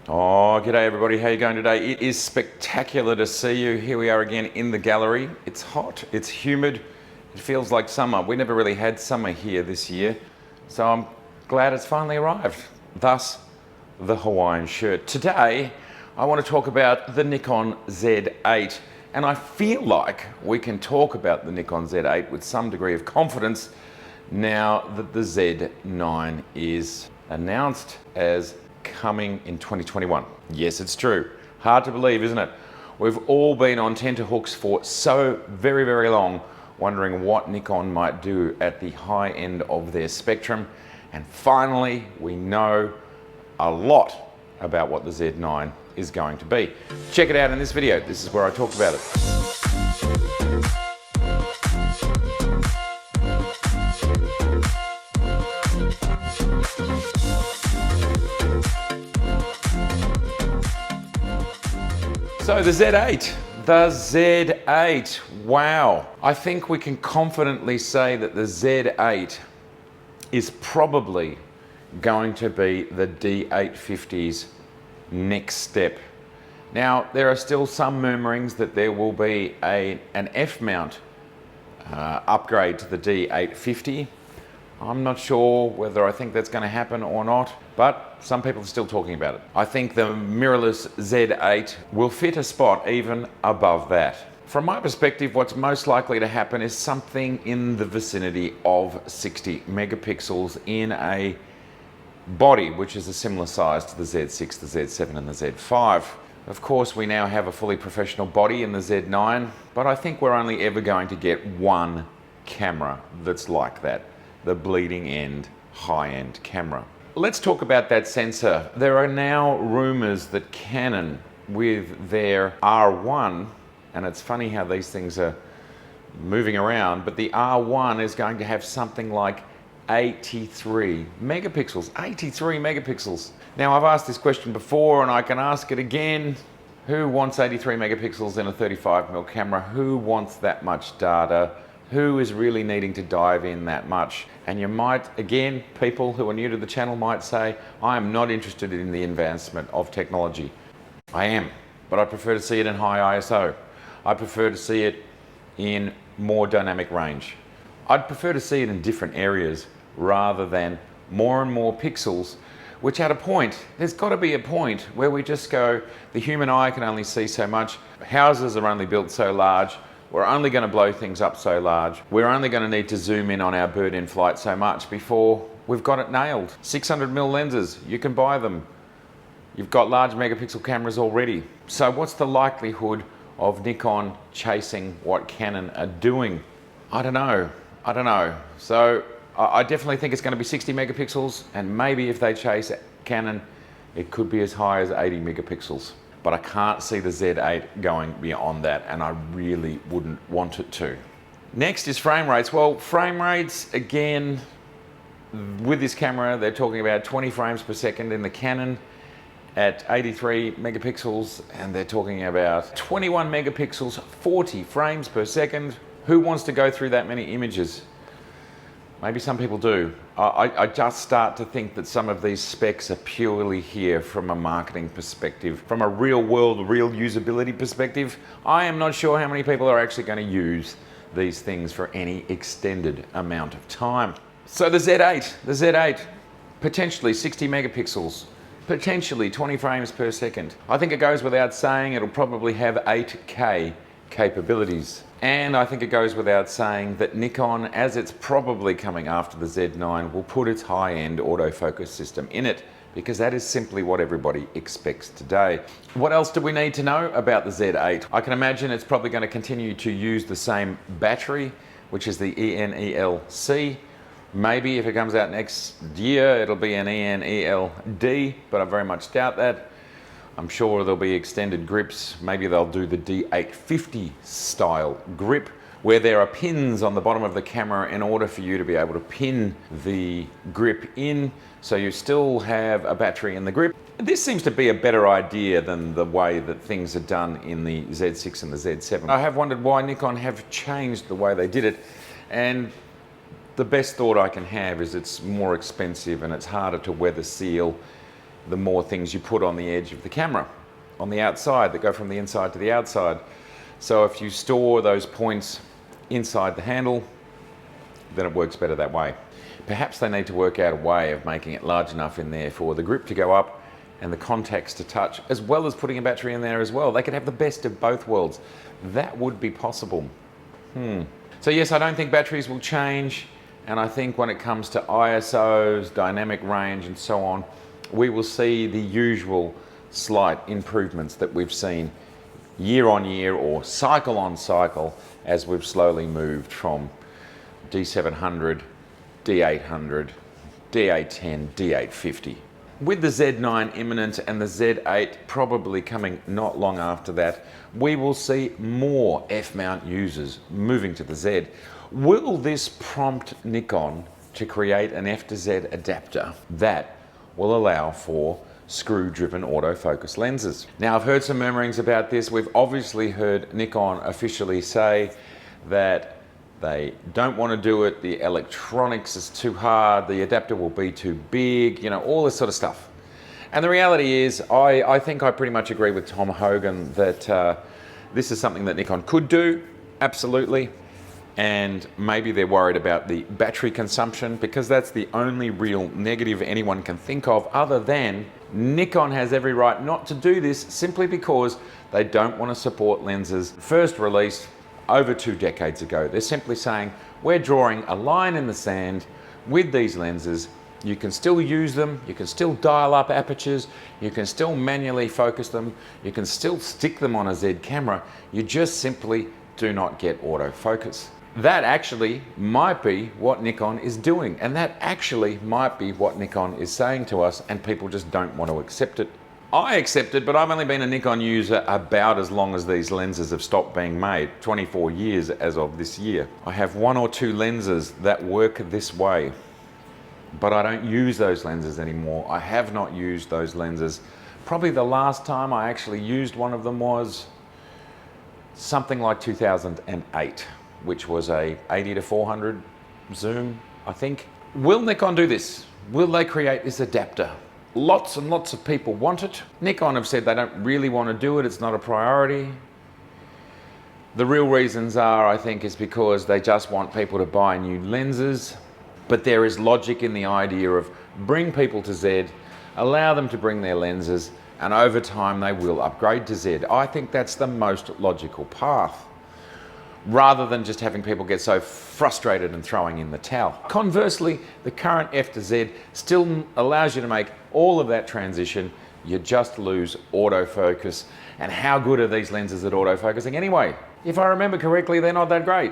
Oh, g'day everybody, how you going today? It is spectacular to see you. Here we are again in the gallery. It's hot, it's humid, it feels like summer. We never really had summer here this year, so I'm glad it's finally arrived. Thus, the Hawaiian shirt. Today, I want to talk about the Nikon Z8, and I feel like we can talk about the Nikon Z8 with some degree of confidence now that the Z9 is announced as coming in 2021. Yes, it's true. Hard to believe, isn't it? We've all been on tenterhooks for so very long, wondering what Nikon might do at the high end of their spectrum. And finally, we know a lot about what the Z9 is going to be. Check it out in this video. This is where I talk about it. So the Z8, wow. I think we can confidently say that the Z8 is probably going to be the D850's next step. Now, there are still some murmurings that there will be an F-mount upgrade to the D850. I'm not sure whether I think that's going to happen or not, but some people are still talking about it. I think the mirrorless Z8 will fit a spot even above that. From my perspective, what's most likely to happen is something in the vicinity of 60 megapixels in a body which is a similar size to the Z6, the Z7 and the Z5. Of course, we now have a fully professional body in the Z9, but I think we're only ever going to get one camera that's like that. The bleeding end, high-end camera. Let's talk about that sensor. There are now rumors that Canon, with their R1, and it's funny how these things are moving around, but the R1 is going to have something like 83 megapixels. 83 megapixels. Now, I've asked this question before and I can ask it again. Who wants 83 megapixels in a 35mm camera? Who wants that much data? Who is really needing to dive in that much? And you might, again, people who are new to the channel might say, I am not interested in the advancement of technology. I am, but I prefer to see it in high ISO. I prefer to see it in more dynamic range. I'd prefer to see it in different areas rather than more and more pixels, which at a point, there's got to be a point where we just go, the human eye can only see so much, houses are only built so large, we're only going to blow things up so large. We're only going to need to zoom in on our bird in flight so much before we've got it nailed. 600mm lenses, you can buy them. You've got large megapixel cameras already. So what's the likelihood of Nikon chasing what Canon are doing? I don't know. So I definitely think it's going to be 60 megapixels, and maybe if they chase Canon, it could be as high as 80 megapixels. But I can't see the Z8 going beyond that, and I really wouldn't want it to. Next is frame rates. Well, frame rates, again, with this camera, they're talking about 20 frames per second in the Canon at 83 megapixels, and they're talking about 21 megapixels, 40 frames per second. Who wants to go through that many images? Maybe some people do. I just start to think that some of these specs are purely here from a marketing perspective. From a real world, real usability perspective, I am not sure how many people are actually going to use these things for any extended amount of time. So the Z8, potentially 60 megapixels, potentially 20 frames per second. I think it goes without saying it'll probably have 8K capabilities. And I think it goes without saying that Nikon, as it's probably coming after the Z9, will put its high-end autofocus system in it, because that is simply what everybody expects today. What else do we need to know about the Z8? I can imagine it's probably going to continue to use the same battery, which is the ENEL-C. Maybe if it comes out next year, it'll be an ENEL-D, but I very much doubt that. I'm sure there'll be extended grips. Maybe they'll do the D850 style grip, where there are pins on the bottom of the camera in order for you to be able to pin the grip in, so you still have a battery in the grip. This seems to be a better idea than the way that things are done in the Z6 and the Z7. I have wondered why Nikon have changed the way they did it, and the best thought I can have is it's more expensive and it's harder to weather seal the more things you put on the edge of the camera, on the outside, that go from the inside to the outside. So if you store those points inside the handle, then it works better that way. Perhaps they need to work out a way of making it large enough in there for the grip to go up and the contacts to touch, as well as putting a battery in there as well. They could have the best of both worlds. That would be possible. So yes, I don't think batteries will change, and I think when it comes to ISOs, dynamic range and so on, we will see the usual slight improvements that we've seen year on year or cycle on cycle as we've slowly moved from D700, D800, D810, D850. With the Z9 imminent and the Z8 probably coming not long after that, we will see more F-mount users moving to the Z. Will this prompt Nikon to create an F-to-Z adapter that will allow for screw-driven autofocus lenses? Now, I've heard some murmurings about this. We've obviously heard Nikon officially say that they don't want to do it, the electronics is too hard, the adapter will be too big, you know, all this sort of stuff. And the reality is, I think I pretty much agree with Tom Hogan that this is something that Nikon could do, absolutely. And maybe they're worried about the battery consumption, because that's the only real negative anyone can think of, other than Nikon has every right not to do this simply because they don't want to support lenses first released over 2 decades ago. They're simply saying, we're drawing a line in the sand with these lenses. You can still use them, you can still dial up apertures, you can still manually focus them, you can still stick them on a Z camera, you just simply do not get autofocus. That actually might be what Nikon is doing, and that actually might be what Nikon is saying to us, and people just don't want to accept it. I accept it, but I've only been a Nikon user about as long as these lenses have stopped being made, 24 years as of this year. I have 1 or 2 lenses that work this way, but I don't use those lenses anymore. I have not used those lenses. Probably the last time I actually used one of them was something like 2008, which was a 80-400 zoom, I think. Will Nikon do this? Will they create this adapter? Lots and lots of people want it. Nikon have said they don't really want to do it, it's not a priority. The real reasons are, I think, is because they just want people to buy new lenses. But there is logic in the idea of bring people to Z, allow them to bring their lenses, and over time they will upgrade to Z. I think that's the most logical path, rather than just having people get so frustrated and throwing in the towel. Conversely, the current F to Z still allows you to make all of that transition. You just lose autofocus. And how good are these lenses at autofocusing anyway? If I remember correctly, they're not that great.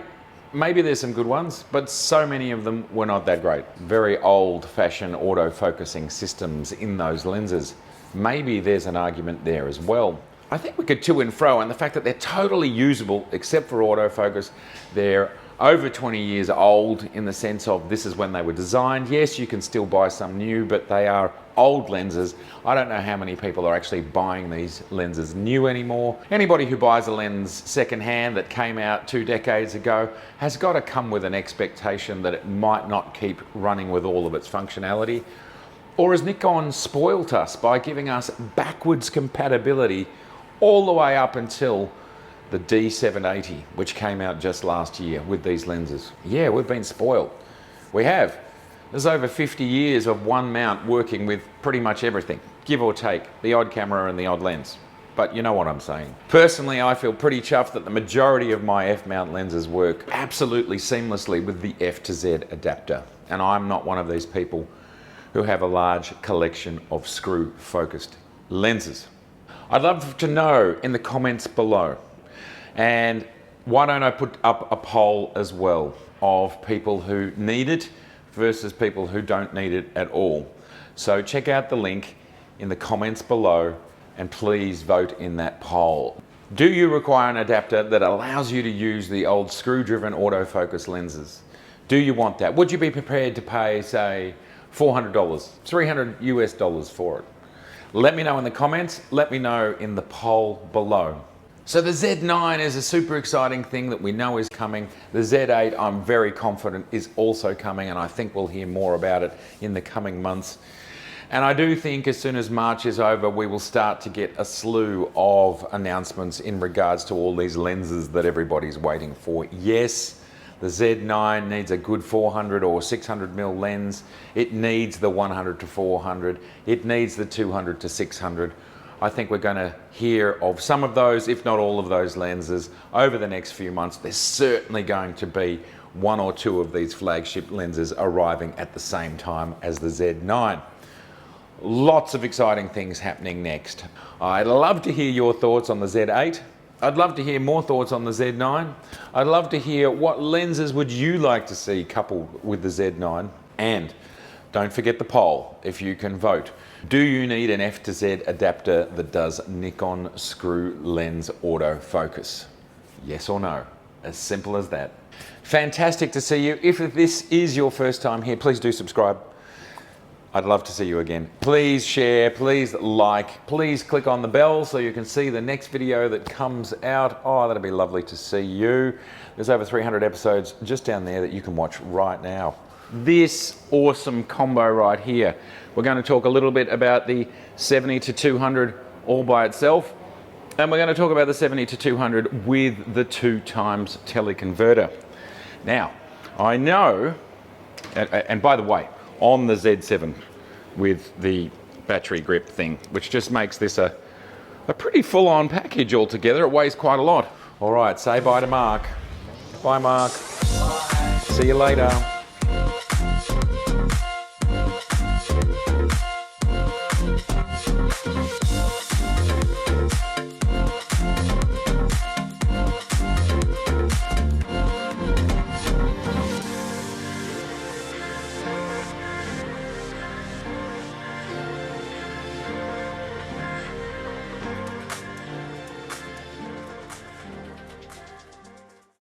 Maybe there's some good ones, but so many of them were not that great. Very old-fashioned autofocusing systems in those lenses. Maybe there's an argument there as well. I think we could to and fro, and the fact that they're totally usable except for autofocus. They're over 20 years old in the sense of this is when they were designed. Yes, you can still buy some new, but they are old lenses. I don't know how many people are actually buying these lenses new anymore. Anybody who buys a lens secondhand that came out 2 decades ago has got to come with an expectation that it might not keep running with all of its functionality. Or has Nikon spoilt us by giving us backwards compatibility all the way up until the D780, which came out just last year with these lenses? Yeah, we've been spoiled. We have. There's over 50 years of one mount working with pretty much everything, give or take, the odd camera and the odd lens. But you know what I'm saying. Personally, I feel pretty chuffed that the majority of my F-mount lenses work absolutely seamlessly with the F to Z adapter. And I'm not one of these people who have a large collection of screw-focused lenses. I'd love to know in the comments below. And why don't I put up a poll as well of people who need it versus people who don't need it at all. So check out the link in the comments below and please vote in that poll. Do you require an adapter that allows you to use the old screw-driven autofocus lenses? Do you want that? Would you be prepared to pay, say, $400, $300 US for it? Let me know in the comments, let me know in the poll below. So the Z9 is a super exciting thing that we know is coming. The Z8, I'm very confident, is also coming, and I think we'll hear more about it in the coming months. And I do think as soon as March is over, we will start to get a slew of announcements in regards to all these lenses that everybody's waiting for. Yes, the Z9 needs a good 400 or 600mm lens. It needs the 100 to 400. It needs the 200 to 600. I think we're going to hear of some of those, if not all of those lenses, over the next few months. There's certainly going to be one or two of these flagship lenses arriving at the same time as the Z9. Lots of exciting things happening next. I'd love to hear your thoughts on the Z8. I'd love to hear more thoughts on the Z9. I'd love to hear what lenses would you like to see coupled with the Z9. And don't forget the poll if you can vote. Do you need an FTZ adapter that does Nikon screw lens autofocus? Yes or no? As simple as that. Fantastic to see you. If this is your first time here, please do subscribe. I'd love to see you again. Please share, please like, please click on the bell so you can see the next video that comes out. Oh, that'd be lovely to see you. There's over 300 episodes just down there that you can watch right now. This awesome combo right here. We're going to talk a little bit about the 70 to 200 all by itself. And we're going to talk about the 70 to 200 with the 2x teleconverter. Now, I know, and by the way, on the Z7 with the battery grip thing, which just makes this a pretty full-on package altogether. It weighs quite a lot. All right, say bye to Mark. Bye, Mark. See you later.